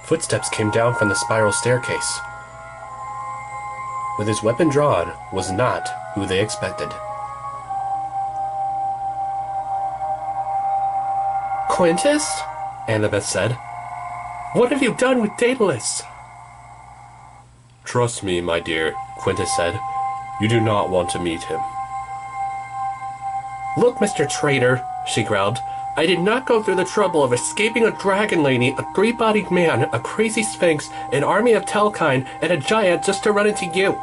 Footsteps came down from the spiral staircase. With his weapon drawn, was not who they expected. "Quintus?" Annabeth said. "What have you done with Daedalus?" "Trust me, my dear," Quintus said. "You do not want to meet him." "Look, Mr. Traitor," she growled. "I did not go through the trouble of escaping a dragon lady, a three-bodied man, a crazy sphinx, an army of Telkine, and a giant just to run into you.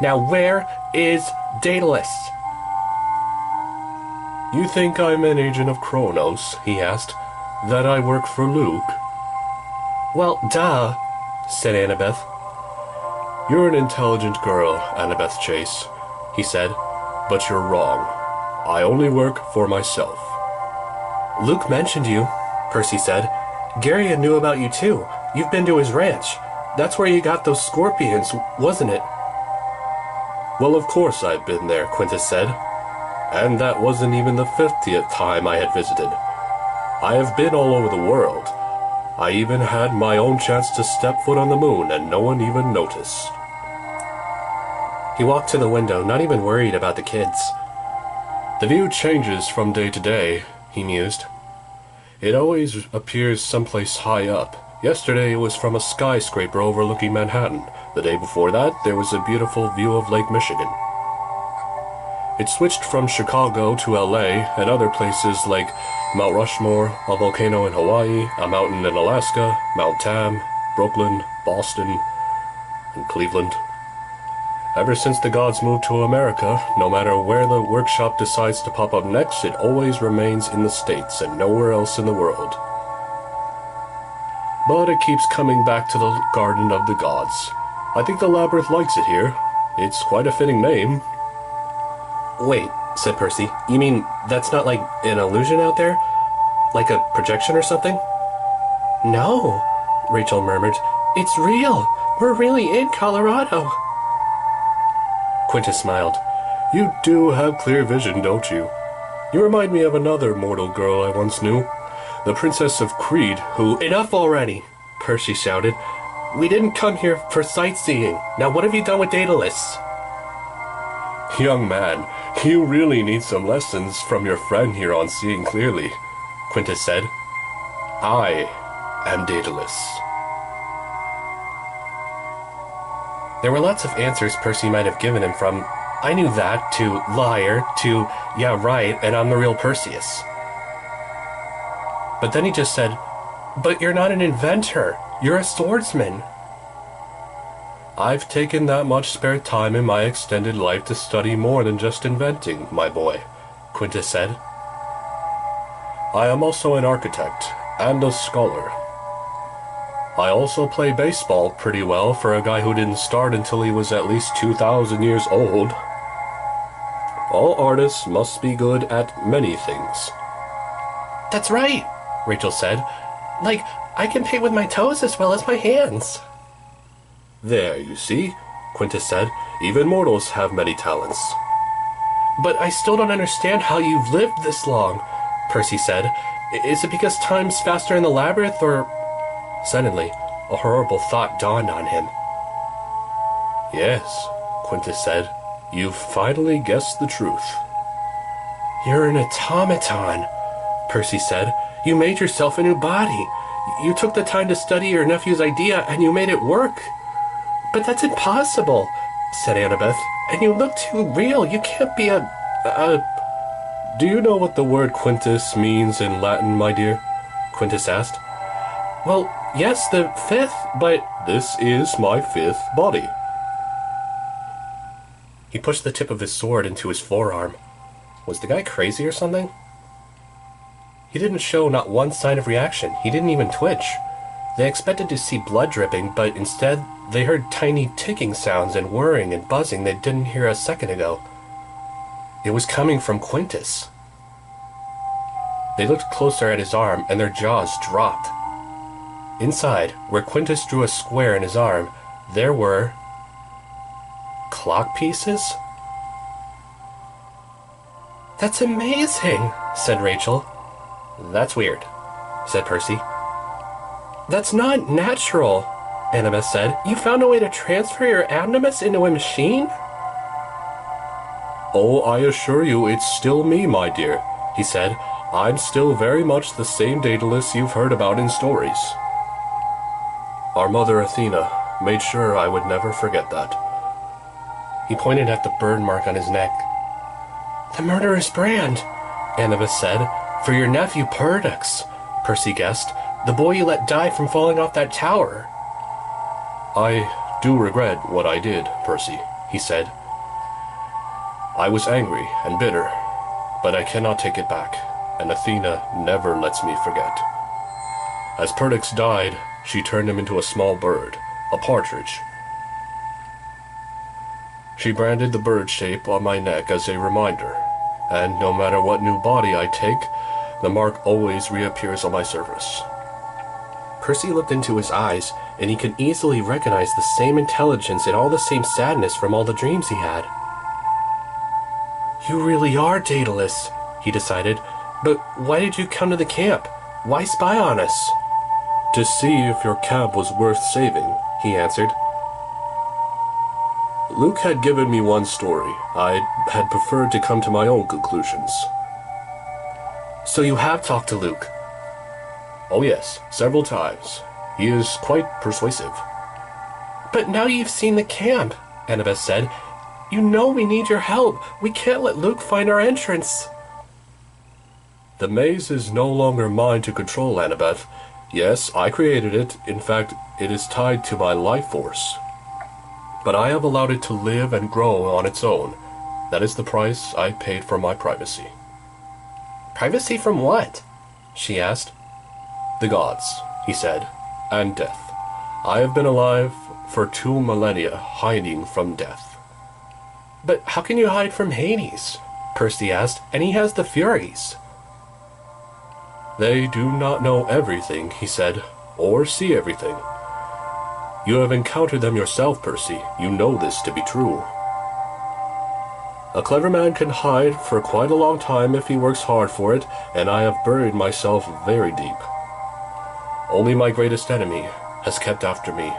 Now where is Daedalus?" "You think I'm an agent of Kronos?" he asked. "That I work for Luke?" "Well, duh," said Annabeth. "You're an intelligent girl, Annabeth Chase," he said, "but you're wrong. I only work for myself." "Luke mentioned you," Percy said. "Garrion knew about you too. You've been to his ranch. That's where you got those scorpions, wasn't it?" "Well, of course I've been there," Quintus said. "And that wasn't even the 50th time I had visited. I have been all over the world. I even had my own chance to step foot on the moon, and no one even noticed." He walked to the window, not even worried about the kids. "The view changes from day to day," he mused. "It always appears someplace high up. Yesterday it was from a skyscraper overlooking Manhattan. The day before that, there was a beautiful view of Lake Michigan. It switched from Chicago to LA and other places like Mount Rushmore, a volcano in Hawaii, a mountain in Alaska, Mount Tam, Brooklyn, Boston, and Cleveland. Ever since the gods moved to America, no matter where the workshop decides to pop up next, it always remains in the States and nowhere else in the world. But it keeps coming back to the Garden of the Gods. I think the Labyrinth likes it here. It's quite a fitting name." "Wait," said Percy. "You mean that's not like an illusion out there? Like a projection or something?" "No," Rachel murmured. "It's real. We're really in Colorado." Quintus smiled. "You do have clear vision, don't you? You remind me of another mortal girl I once knew. The Princess of Creed, who—" "Enough already!" Percy shouted. "We didn't come here for sightseeing. Now what have you done with Daedalus?" "Young man, you really need some lessons from your friend here on seeing clearly," Quintus said. "I am Daedalus." There were lots of answers Percy might have given him, from "I knew that" to "liar" to "yeah, right, and I'm the real Perseus. But then he just said, "But you're not an inventor. You're a swordsman." "I've taken that much spare time in my extended life to study more than just inventing, my boy," Quintus said. "I am also an architect and a scholar. I also play baseball pretty well for a guy who didn't start until he was at least 2,000 years old. All artists must be good at many things." "That's right," Rachel said. "Like, I can paint with my toes as well as my hands." "There, you see," Quintus said. "Even mortals have many talents." "But I still don't understand how you've lived this long," Percy said. "Is it because time's faster in the labyrinth, or—" Suddenly, a horrible thought dawned on him. "Yes," Quintus said. "You've finally guessed the truth." "You're an automaton," Percy said. "You made yourself a new body. You took the time to study your nephew's idea, and you made it work." "But that's impossible," said Annabeth. "And you look too real. You can't be a... "Do you know what the word quintus means in Latin, my dear?" Quintus asked. "Well, yes, the fifth, but—" "This is my fifth body." He pushed the tip of his sword into his forearm. Was the guy crazy or something? He didn't show not one sign of reaction. He didn't even twitch. They expected to see blood dripping, but instead they heard tiny ticking sounds and whirring and buzzing they didn't hear a second ago. It was coming from Quintus. They looked closer at his arm, and their jaws dropped. Inside, where Quintus drew a square in his arm, there were... clock pieces? "That's amazing," said Rachel. "That's weird," said Percy. That's not natural, Annabeth said. You found a way to transfer your animus into a machine? Oh, I assure you it's still me, my dear, he said. I'm still very much the same Daedalus you've heard about in stories. Our mother Athena made sure I would never forget that. He pointed at the burn mark on his neck. The murderous brand, Annabeth said. For your nephew Perdix, Percy guessed. The boy you let die from falling off that tower. I do regret what I did, Percy, he said. I was angry and bitter, but I cannot take it back, and Athena never lets me forget. As Perdix died, she turned him into a small bird, a partridge. She branded the bird shape on my neck as a reminder, and no matter what new body I take, the mark always reappears on my surface. Percy looked into his eyes, and he could easily recognize the same intelligence and all the same sadness from all the dreams he had. You really are Daedalus, he decided. But why did you come to the camp? Why spy on us? To see if your camp was worth saving, he answered. Luke had given me one story. I had preferred to come to my own conclusions. So you have talked to Luke? Oh yes, several times. He is quite persuasive. But now you've seen the camp, Annabeth said. You know we need your help. We can't let Luke find our entrance. The maze is no longer mine to control, Annabeth. Yes, I created it. In fact, it is tied to my life force. But I have allowed it to live and grow on its own. That is the price I paid for my privacy. Privacy from what? She asked. The gods, he said, and death. I have been alive for 2 millennia, hiding from death. But how can you hide from Hades? Percy asked, and he has the Furies. They do not know everything, he said, or see everything. You have encountered them yourself, Percy. You know this to be true. A clever man can hide for quite a long time if he works hard for it, and I have buried myself very deep. Only my greatest enemy has kept after me,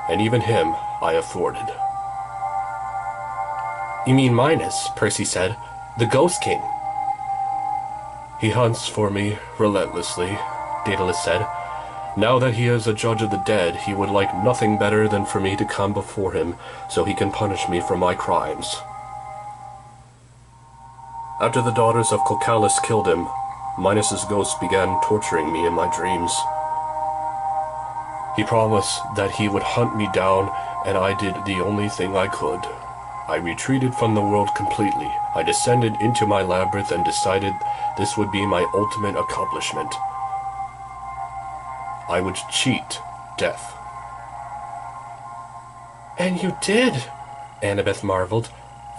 and even him I have thwarted. You mean Minos, Percy said, the Ghost King. He hunts for me relentlessly, Daedalus said. Now that he is a judge of the dead, he would like nothing better than for me to come before him so he can punish me for my crimes. After the daughters of Cocalus killed him, Minos' ghost began torturing me in my dreams. He promised that he would hunt me down, and I did the only thing I could. I retreated from the world completely. I descended into my labyrinth and decided this would be my ultimate accomplishment. I would cheat death. And you did, Annabeth marveled,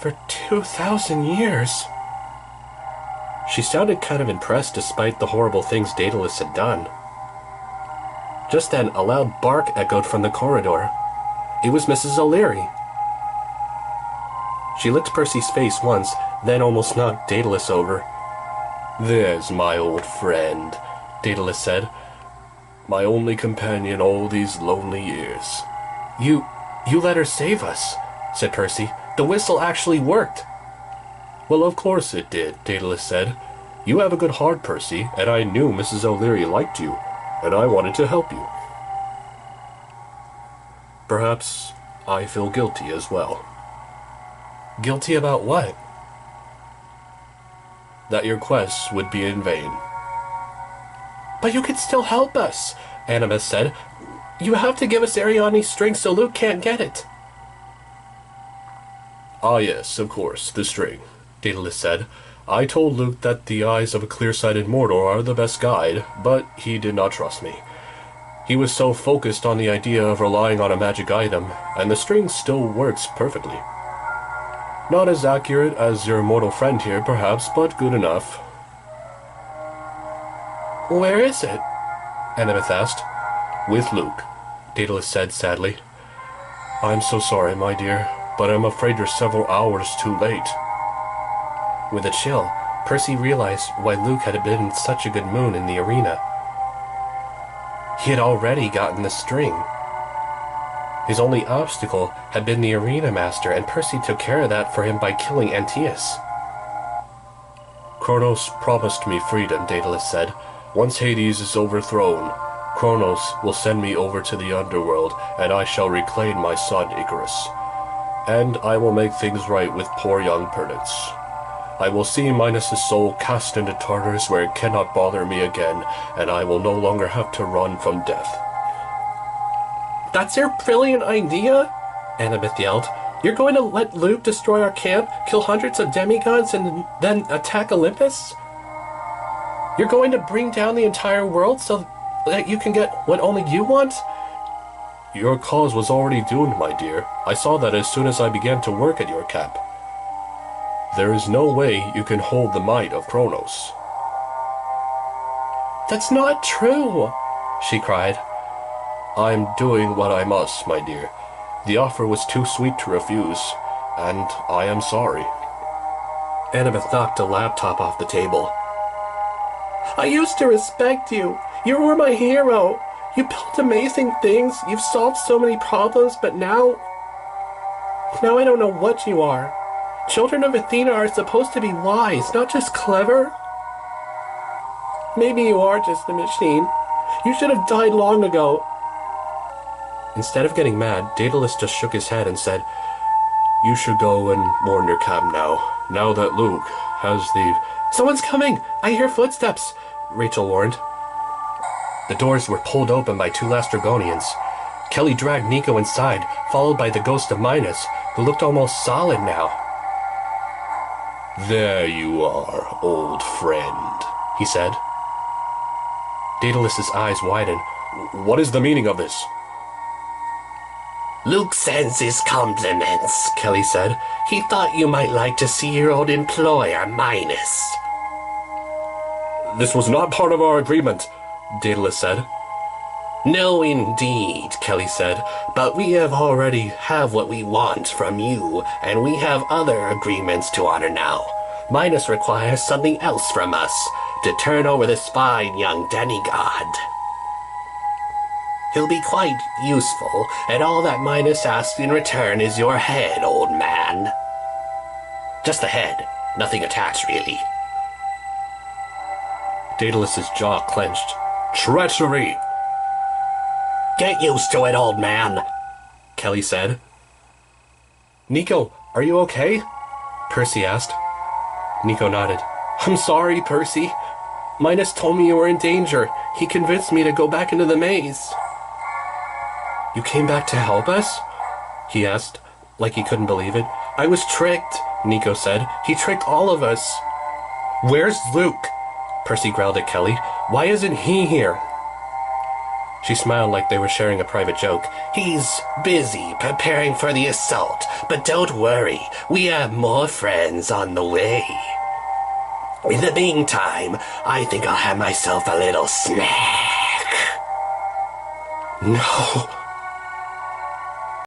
for 2,000 years. She sounded kind of impressed despite the horrible things Daedalus had done. Just then, a loud bark echoed from the corridor. It was Mrs. O'Leary. She licked Percy's face once, then almost knocked Daedalus over. There's my old friend, Daedalus said. My only companion all these lonely years. You let her save us, said Percy. The whistle actually worked. Well, of course it did, Daedalus said. You have a good heart, Percy, and I knew Mrs. O'Leary liked you, and I wanted to help you. Perhaps I feel guilty as well. Guilty about what? That your quest would be in vain. But you could still help us, Annabeth said. You have to give us Arione's string so Luke can't get it. Ah yes, of course, the string, Daedalus said. I told Luke that the eyes of a clear-sighted mortal are the best guide, but he did not trust me. He was so focused on the idea of relying on a magic item, and the string still works perfectly. Not as accurate as your mortal friend here, perhaps, but good enough. Where is it? Annabeth asked. With Luke, Daedalus said sadly. I'm so sorry, my dear, but I'm afraid you're several hours too late. With a chill, Percy realized why Luke had been in such a good mood in the arena. he had already gotten the string. His only obstacle had been the arena master, and Percy took care of that for him by killing Antaeus. Kronos promised me freedom, Daedalus said. Once Hades is overthrown, Kronos will send me over to the underworld, and I shall reclaim my son Icarus. And I will make things right with poor young Perdix. I will see Minos' soul cast into Tartarus where it cannot bother me again, and I will no longer have to run from death. That's your brilliant idea? Annabeth yelled. You're going to let Luke destroy our camp, kill hundreds of demigods, and then attack Olympus? You're going to bring down the entire world so that you can get what only you want? Your cause was already doomed, my dear. I saw that as soon as I began to work at your camp. There is no way you can hold the might of Kronos. That's not true, she cried. I'm doing what I must, my dear. The offer was too sweet to refuse, and I am sorry. Annabeth knocked a laptop off the table. I used to respect you. You were my hero. You built amazing things. You've solved so many problems, but now I don't know what you are. Children of Athena are supposed to be wise, not just clever. Maybe you are just a machine. You should have died long ago. Instead of getting mad, Daedalus just shook his head and said, You should go and warn your camp now that Luke has the... Someone's coming! I hear footsteps, Rachel warned. The doors were pulled open by two Lastrygonians. Kelly dragged Nico inside, followed by the ghost of Minos, who looked almost solid now. There you are, old friend, he said. Daedalus's eyes widened. What is the meaning of this? Luke sends his compliments, Kelly said. He thought you might like to see your old employer, Minos. This was not part of our agreement, Daedalus said. No, indeed, Kelly said, but we have already have what we want from you, and we have other agreements to honor now. Minos requires something else from us, to turn over this fine young demigod. He'll be quite useful, and all that Minos asks in return is your head, old man. Just the head, nothing attached, really. Daedalus's jaw clenched. Treachery! Get used to it, old man, Kelly said. Nico, are you okay? Percy asked. Nico nodded. I'm sorry, Percy. Minos told me you were in danger. He convinced me to go back into the maze. You came back to help us? He asked, like he couldn't believe it. I was tricked, Nico said. He tricked all of us. Where's Luke? Percy growled at Kelly. Why isn't he here? She smiled like they were sharing a private joke. He's busy preparing for the assault, but don't worry, we have more friends on the way. In the meantime, I think I'll have myself a little snack. No,